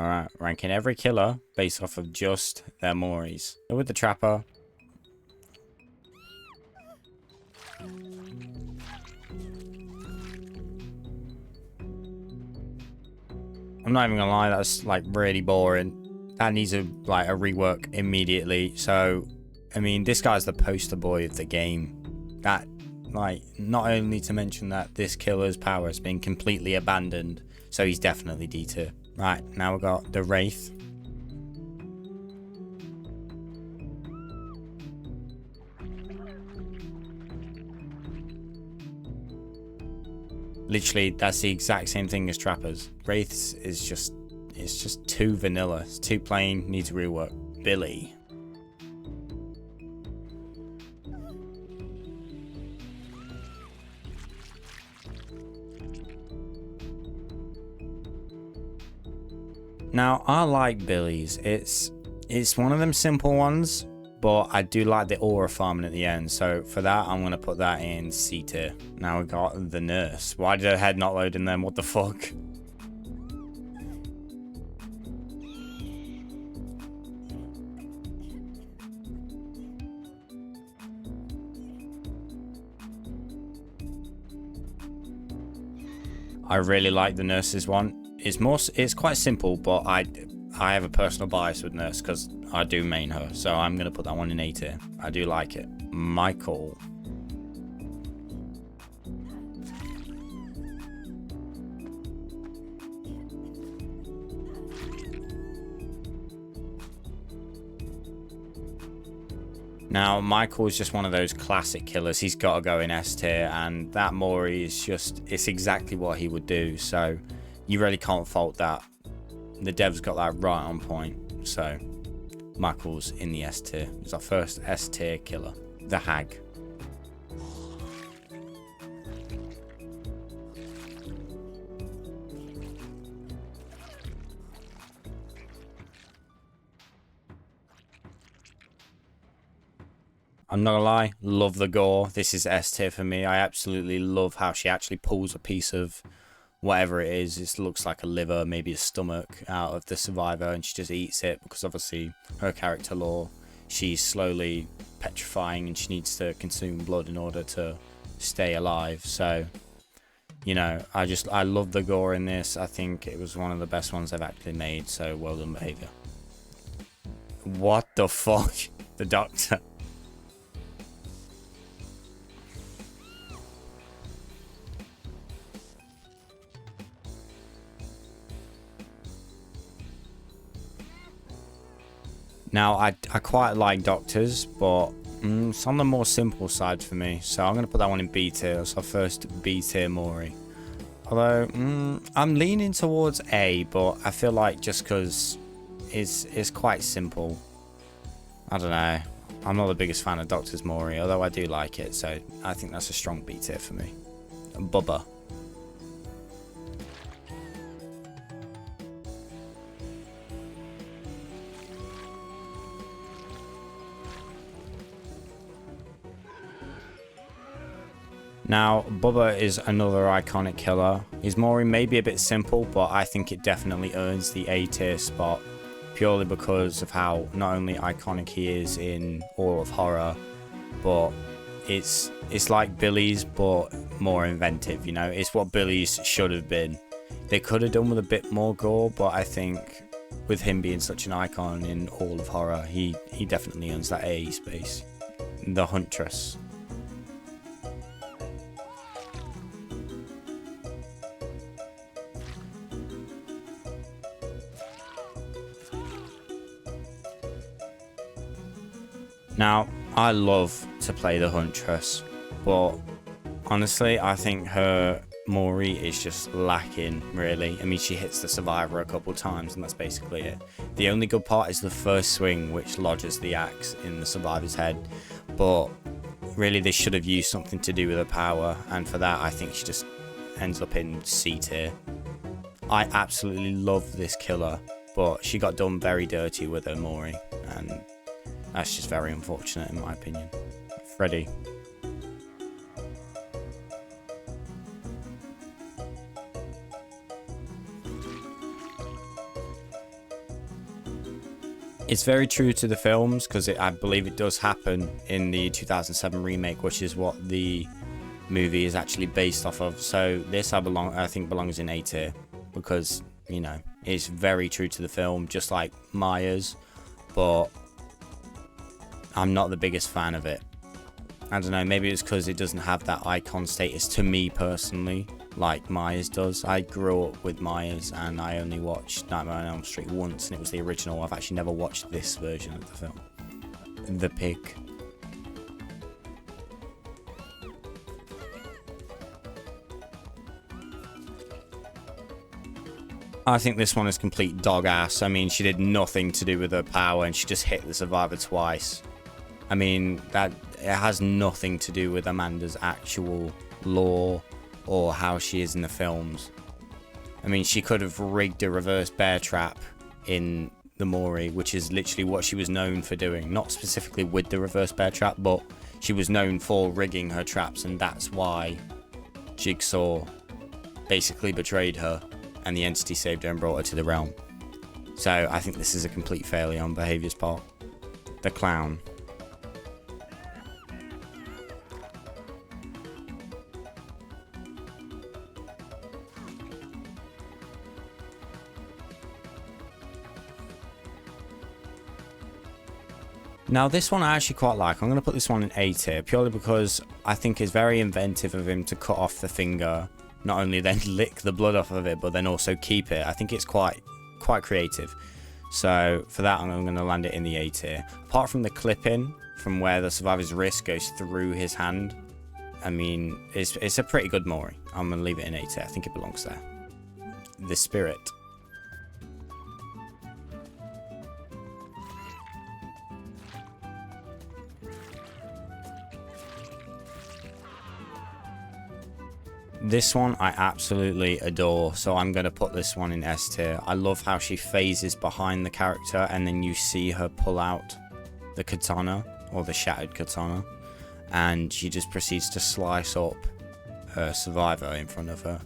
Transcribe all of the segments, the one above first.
Alright, ranking every killer based off of just their Moris. So with the Trapper. I'm not even gonna lie, that's like really boring. That needs a rework immediately. So, I mean, this guy's the poster boy of the game. That, like, not only to mention that this killer's power has been completely abandoned, so he's definitely D tier. Right, now we've got the Wraith. Literally, that's the exact same thing as Trappers. Wraiths is just, it's just too vanilla. It's too plain, needs rework. Billy. Now, I like Billy's. It's one of them simple ones, but I do like the aura farming at the end. So for that, I'm going to put that in C tier. Now we got the Nurse. Why did her head not load in them? What the fuck? I really like the Nurse's one. It's quite simple, but I have a personal bias with Nurse because I do main her, so I'm gonna put that one in A tier. I do like it. Michael. Now, Michael is just one of those classic killers. He's got to go in S tier, and that Mori is just, it's exactly what he would do. So you really can't fault that. The devs got that right on point. So Michael's in the S tier. It's our first S tier killer. The Hag. I'm not gonna lie, love the gore. This is S tier for me. I absolutely love how she actually pulls a piece of whatever it is. It looks like a liver, maybe a stomach out of the survivor, and she just eats it because obviously her character lore, she's slowly petrifying and she needs to consume blood in order to stay alive. So, you know, I love the gore in this. I think it was one of the best ones they've actually made, so well done behavior. What the fuck? The Doctor. Now, I quite like Doctors, but it's on the more simple side for me. So I'm going to put that one in B tier. That's our first B tier Mori. Although, I'm leaning towards A, but I feel like just because it's quite simple. I don't know. I'm not the biggest fan of Doctor's Mori, although I do like it. So I think that's a strong B tier for me. Bubba. Now, Bubba is another iconic killer. His Mori may be a bit simple, but I think it definitely earns the A tier spot purely because of how not only iconic he is in all of horror, but it's like Billy's but more inventive, you know? It's what Billy's should have been. They could have done with a bit more gore, but I think with him being such an icon in all of horror, he definitely earns that A space. The Huntress. Now, I love to play the Huntress, but honestly, I think her Mori is just lacking, really. I mean, she hits the survivor a couple times, and that's basically it. The only good part is the first swing, which lodges the axe in the survivor's head, but really, they should have used something to do with her power, and for that, I think she just ends up in C tier. I absolutely love this killer, but she got done very dirty with her Mori, and that's just very unfortunate in my opinion. Freddy. It's very true to the films because I believe it does happen in the 2007 remake, which is what the movie is actually based off of. So this I think belongs in A tier because, you know, it's very true to the film, just like Maya's, but I'm not the biggest fan of it. I don't know, maybe it's because it doesn't have that icon status to me personally, like Maya's does. I grew up with Maya's and I only watched Nightmare on Elm Street once, and it was the original. I've actually never watched this version of the film. The pig. I think this one is complete dog ass. I mean, she did nothing to do with her power and she just hit the survivor twice. I mean, that it has nothing to do with Amanda's actual lore or how she is in the films. I mean, she could have rigged a reverse bear trap in the Mori, which is literally what she was known for doing. Not specifically with the reverse bear trap, but she was known for rigging her traps, and that's why Jigsaw basically betrayed her and the entity saved her and brought her to the realm. So I think this is a complete failure on Behaviour's part. The clown. Now this one I actually quite like. I'm going to put this one in A tier purely because I think it's very inventive of him to cut off the finger, not only then lick the blood off of it, but then also keep it. I think it's quite creative. So for that, I'm going to land it in the A tier. Apart from the clipping from where the survivor's wrist goes through his hand, I mean, it's a pretty good Mori. I'm going to leave it in A tier. I think it belongs there. The spirit. This one I absolutely adore, so I'm going to put this one in S tier. I love how she phases behind the character and then you see her pull out the katana, or the shattered katana, and she just proceeds to slice up her survivor in front of her.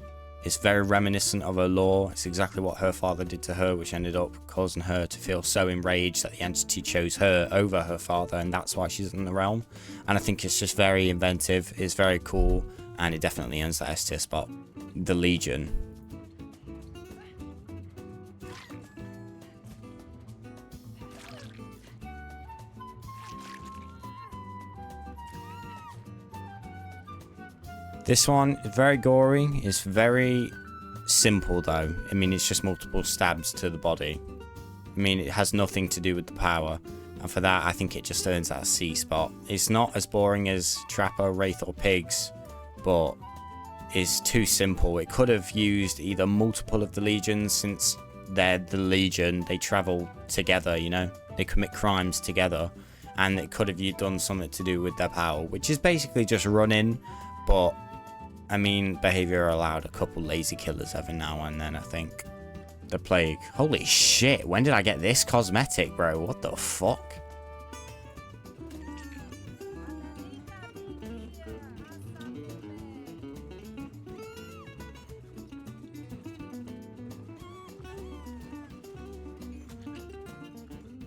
It's very reminiscent of her lore. It's exactly what her father did to her, which ended up causing her to feel so enraged that the entity chose her over her father, and that's why she's in the realm. And I think it's just very inventive, it's very cool, and it definitely earns that S tier spot. The Legion. This one is very gory. It's very simple though. I mean, it's just multiple stabs to the body. I mean, it has nothing to do with the power. And for that, I think it just earns that C spot. It's not as boring as Trapper, Wraith, or Pigs, but is too simple. It could have used either multiple of the legions, since they're the legion, they travel together, you know, they commit crimes together, and it could have done something to do with their power, which is basically just running. But I mean, Behaviour allowed a couple lazy killers every now and then, I think. The Plague. Holy shit, when did I get this cosmetic, bro? What the fuck?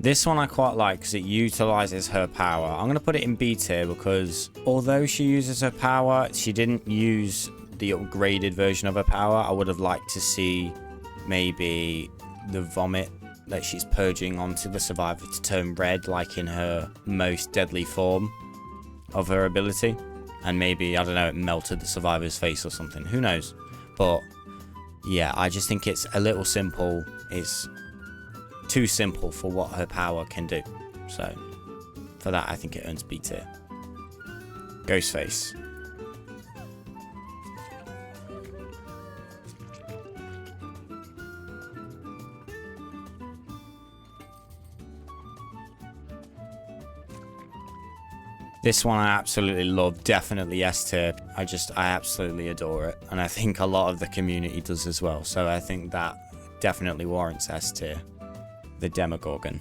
This one I quite like because it utilizes her power. I'm going to put it in B tier because although she uses her power, she didn't use the upgraded version of her power. I would have liked to see maybe the vomit that she's purging onto the survivor to turn red, like in her most deadly form of her ability. And maybe, I don't know, it melted the survivor's face or something. Who knows? But yeah, I just think it's a little simple. It's too simple for what her power can do. So for that, I think it earns B tier. Ghostface. This one I absolutely love, definitely S tier. I absolutely adore it, and I think a lot of the community does as well. So I think that definitely warrants S tier. The Demogorgon.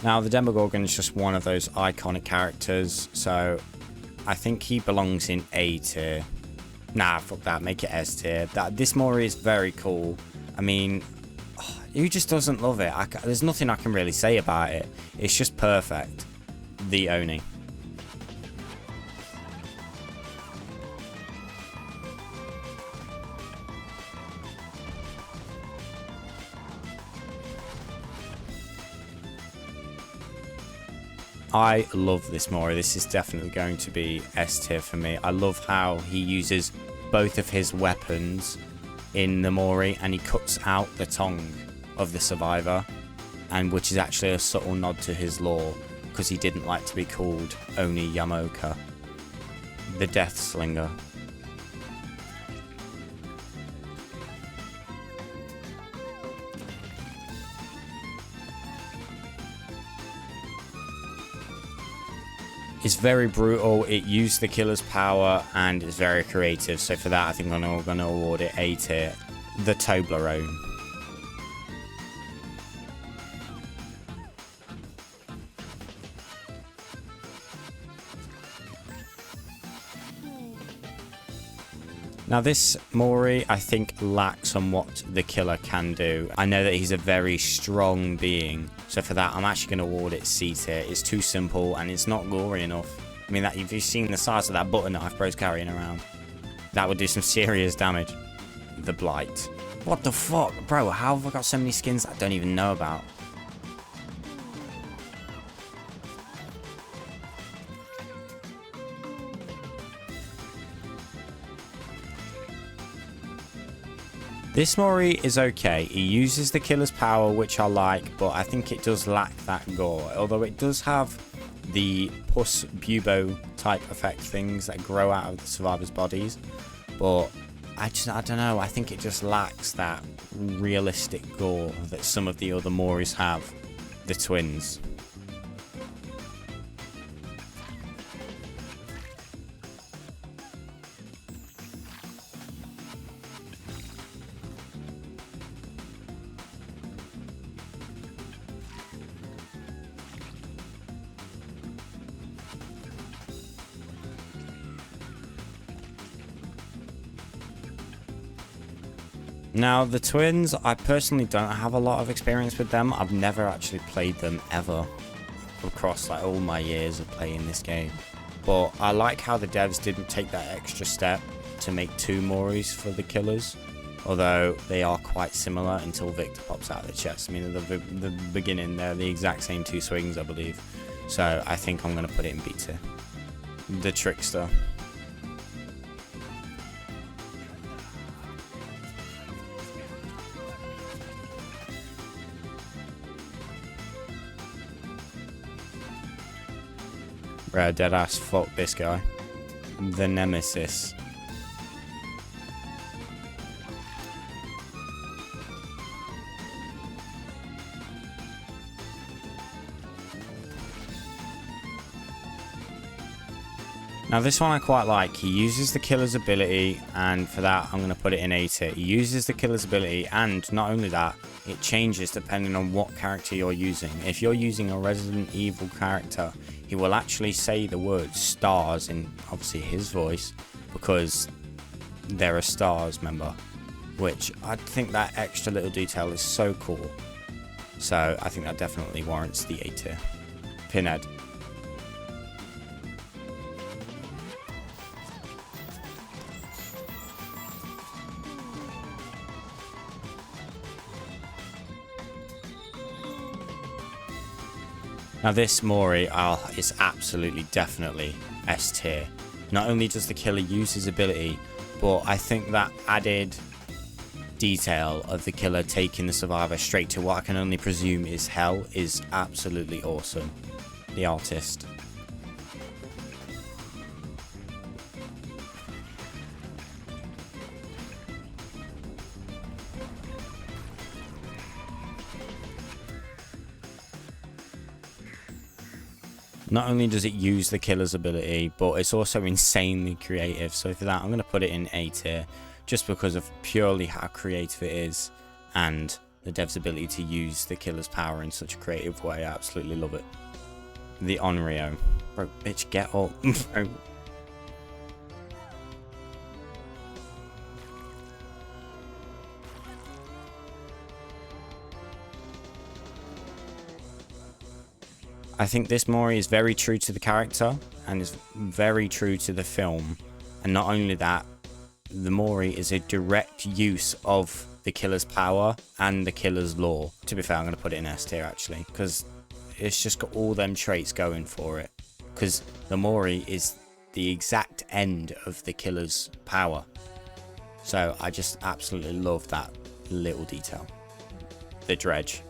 Now, the Demogorgon is just one of those iconic characters, so I think he belongs in A tier. Nah, fuck that, make it S tier. This Mori is very cool. I mean, who just doesn't love it? There's nothing I can really say about it. It's just perfect. The Oni. I love this Mori. This is definitely going to be S tier for me. I love how he uses both of his weapons in the Mori, and he cuts out the tongue of the survivor, and which is actually a subtle nod to his lore, because he didn't like to be called Oni Yamoka, the Death Slinger. It's very brutal, it used the killer's power, and it's very creative, so for that I think I'm going to award it A tier. The Toblerone. Now this Mori, I think, lacks on what the killer can do. I know that he's a very strong being, so for that I'm actually going to award it C tier. It's too simple and it's not gory enough. I mean, if you've seen the size of that butter knife bro's carrying around, that would do some serious damage. The Blight. What the fuck? Bro, how have I got so many skins that I don't even know about? This Mori is okay. He uses the killer's power, which I like, but I think it does lack that gore. Although it does have the pus bubo type effect things that grow out of the survivors' bodies. But I don't know. I think it just lacks that realistic gore that some of the other Moris have. The twins. Now, the twins, I personally don't have a lot of experience with them. I've never actually played them ever across like all my years of playing this game. But I like how the devs didn't take that extra step to make two Moris for the killers. Although they are quite similar until Victor pops out of the chest. I mean, at the beginning, they're the exact same two swings, I believe. So I think I'm going to put it in B tier. The Trickster. Bro, deadass, fuck this guy. The Nemesis. Now this one I quite like. He uses the killer's ability, and for that I'm going to put it in A tier. He uses the killer's ability, and not only that, it changes depending on what character you're using. If you're using a Resident Evil character, he will actually say the word stars in obviously his voice, because they're a stars member, which I think that extra little detail is so cool. So I think that definitely warrants the A tier. Pinhead. Now this Mori is absolutely, definitely S tier. Not only does the killer use his ability, but I think that added detail of the killer taking the survivor straight to what I can only presume is hell is absolutely awesome. The Artist. Not only does it use the killer's ability, but it's also insanely creative. So for that, I'm going to put it in A tier, just because of purely how creative it is and the dev's ability to use the killer's power in such a creative way. I absolutely love it. The Onryo. Bro, bitch, get up. Bro. I think this Mori is very true to the character and is very true to the film. And not only that, the Mori is a direct use of the killer's power and the killer's lore. To be fair, I'm going to put it in S tier actually, because it's just got all them traits going for it. Because the Mori is the exact end of the killer's power. So I just absolutely love that little detail. The dredge.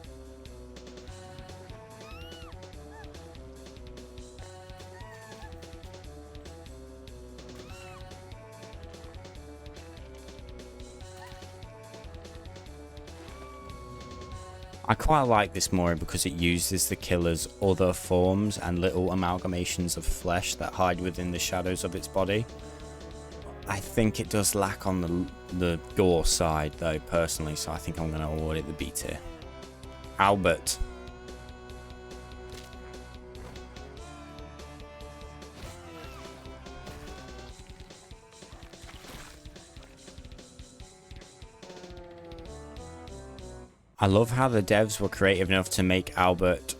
I quite like this Mori because it uses the killer's other forms and little amalgamations of flesh that hide within the shadows of its body. I think it does lack on the gore side though, personally, so I think I'm going to award it the B tier. Albert. I love how the devs were creative enough to make Albert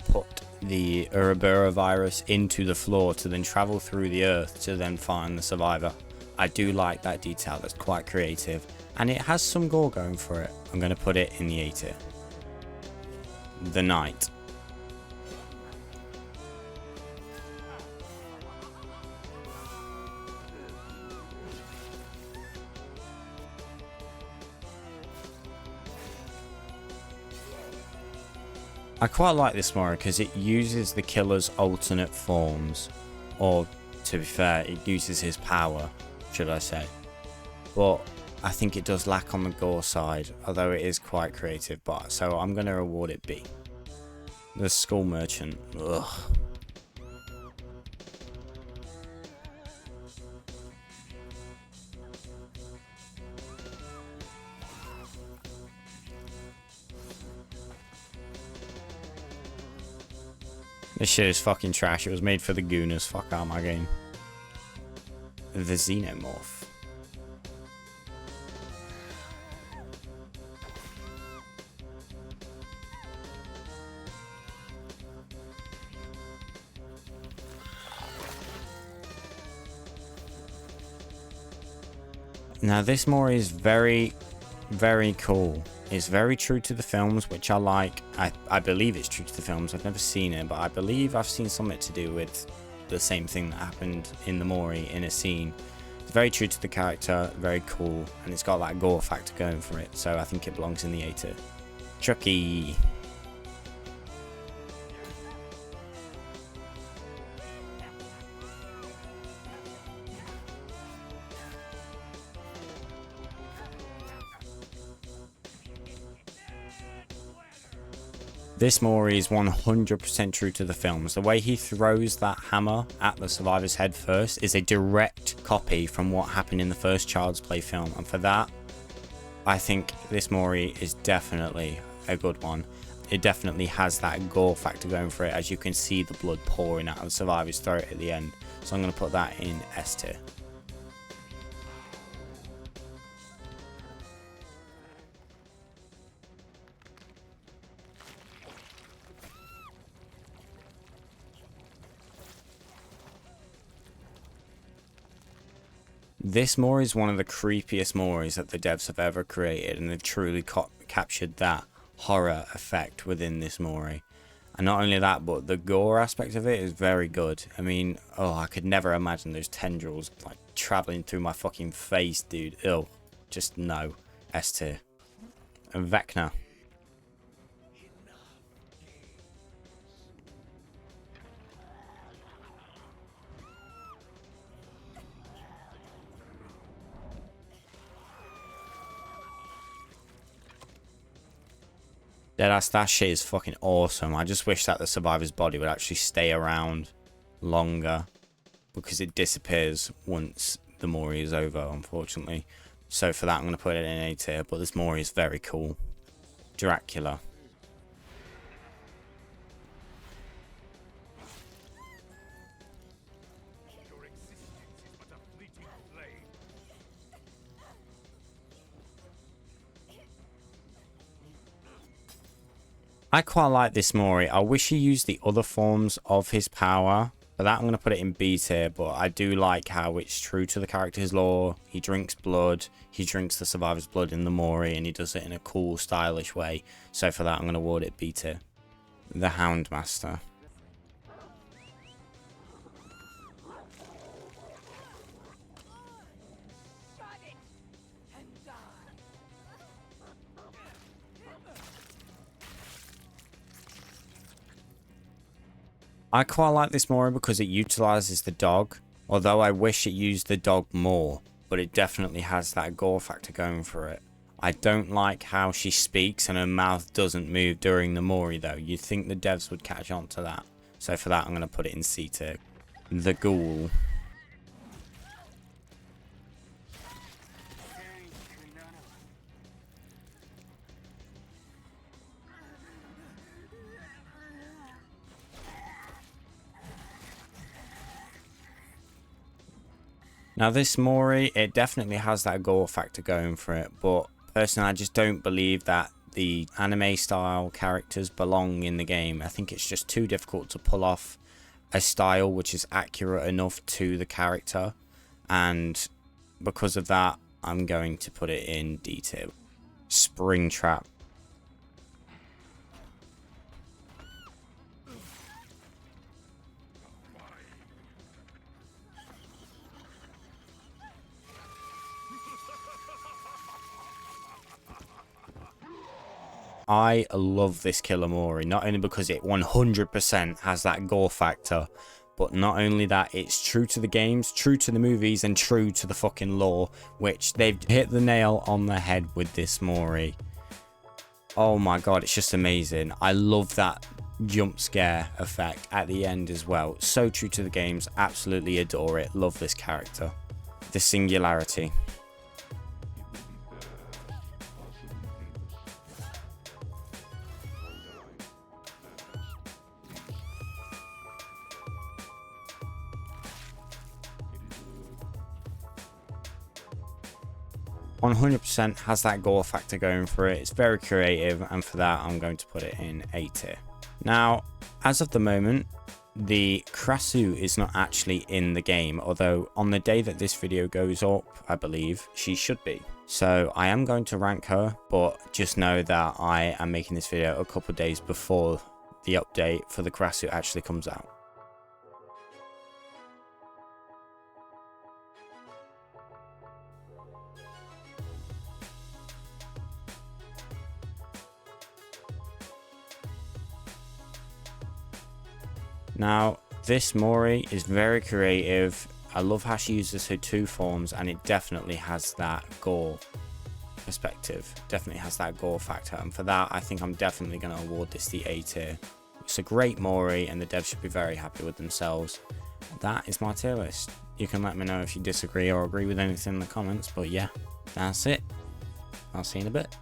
put the Ouroboros virus into the floor to then travel through the earth to then find the survivor. I do like that detail, that's quite creative, and it has some gore going for it. I'm going to put it in the A tier. The Knight. I quite like this Mori because it uses the killer's alternate forms, or to be fair, it uses his power, should I say. But I think it does lack on the gore side, although it is quite creative, but so I'm going to award it B. The Skull Merchant. Ugh. This shit is fucking trash. It was made for the Gooners. Fuck out my game. The Xenomorph. Now this Mori is very, very cool. It's very true to the films, which I like. I believe it's true to the films. I've never seen it, but I believe I've seen something to do with the same thing that happened in the Mori in a scene. It's very true to the character, very cool, and it's got that gore factor going for it, so I think it belongs in the A tier. Chucky. This Mori is 100% true to the films. The way he throws that hammer at the survivor's head first is a direct copy from what happened in the first Child's Play film. And for that, I think this Mori is definitely a good one. It definitely has that gore factor going for it, as you can see the blood pouring out of the survivor's throat at the end. So I'm going to put that in S tier. This Mori is one of the creepiest Moris that the devs have ever created, and they've truly captured that horror effect within this Mori. And not only that, but the gore aspect of it is very good. I mean, oh, I could never imagine those tendrils like traveling through my fucking face, dude. Ew. Just no. S tier. And Vecna. Yeah, that shit is fucking awesome. I just wish that the survivor's body would actually stay around longer, because it disappears once the Mori is over, unfortunately. So for that, I'm going to put it in A tier, but this Mori is very cool. Dracula. I quite like this Mori. I wish he used the other forms of his power. For that, I'm going to put it in B tier. But I do like how it's true to the character's lore. He drinks blood. He drinks the survivor's blood in the Mori. And he does it in a cool, stylish way. So for that, I'm going to award it B tier. The Houndmaster. I quite like this Mori because it utilizes the dog, although I wish it used the dog more, but it definitely has that gore factor going for it. I don't like how she speaks and her mouth doesn't move during the Mori though. You'd think the devs would catch on to that. So for that I'm going to put it in C tier. The Ghoul. Now this Mori, it definitely has that gore factor going for it, but personally I just don't believe that the anime style characters belong in the game. I think it's just too difficult to pull off a style which is accurate enough to the character, and because of that I'm going to put it in D tier. Springtrap. I love this Killer Mori, not only because it 100% has that gore factor, but not only that, it's true to the games, true to the movies, and true to the fucking lore, which they've hit the nail on the head with this Mori. Oh my god, it's just amazing. I love that jump scare effect at the end as well. So true to the games, absolutely adore it, love this character. The Singularity. 100% has that gore factor going for it. It's very creative, and for that I'm going to put it in A tier. Now, as of the moment, the Krasu is not actually in the game, although on the day that this video goes up, I believe she should be. So I am going to rank her, but just know that I am making this video a couple of days before the update for the Krasu actually comes out. Now, this Mori is very creative. I love how she uses her two forms, and it definitely has that gore perspective. Definitely has that gore factor, and for that, I think I'm definitely going to award this the A tier. It's a great Mori, and the devs should be very happy with themselves. That is my tier list. You can let me know if you disagree or agree with anything in the comments, but yeah, that's it. I'll see you in a bit.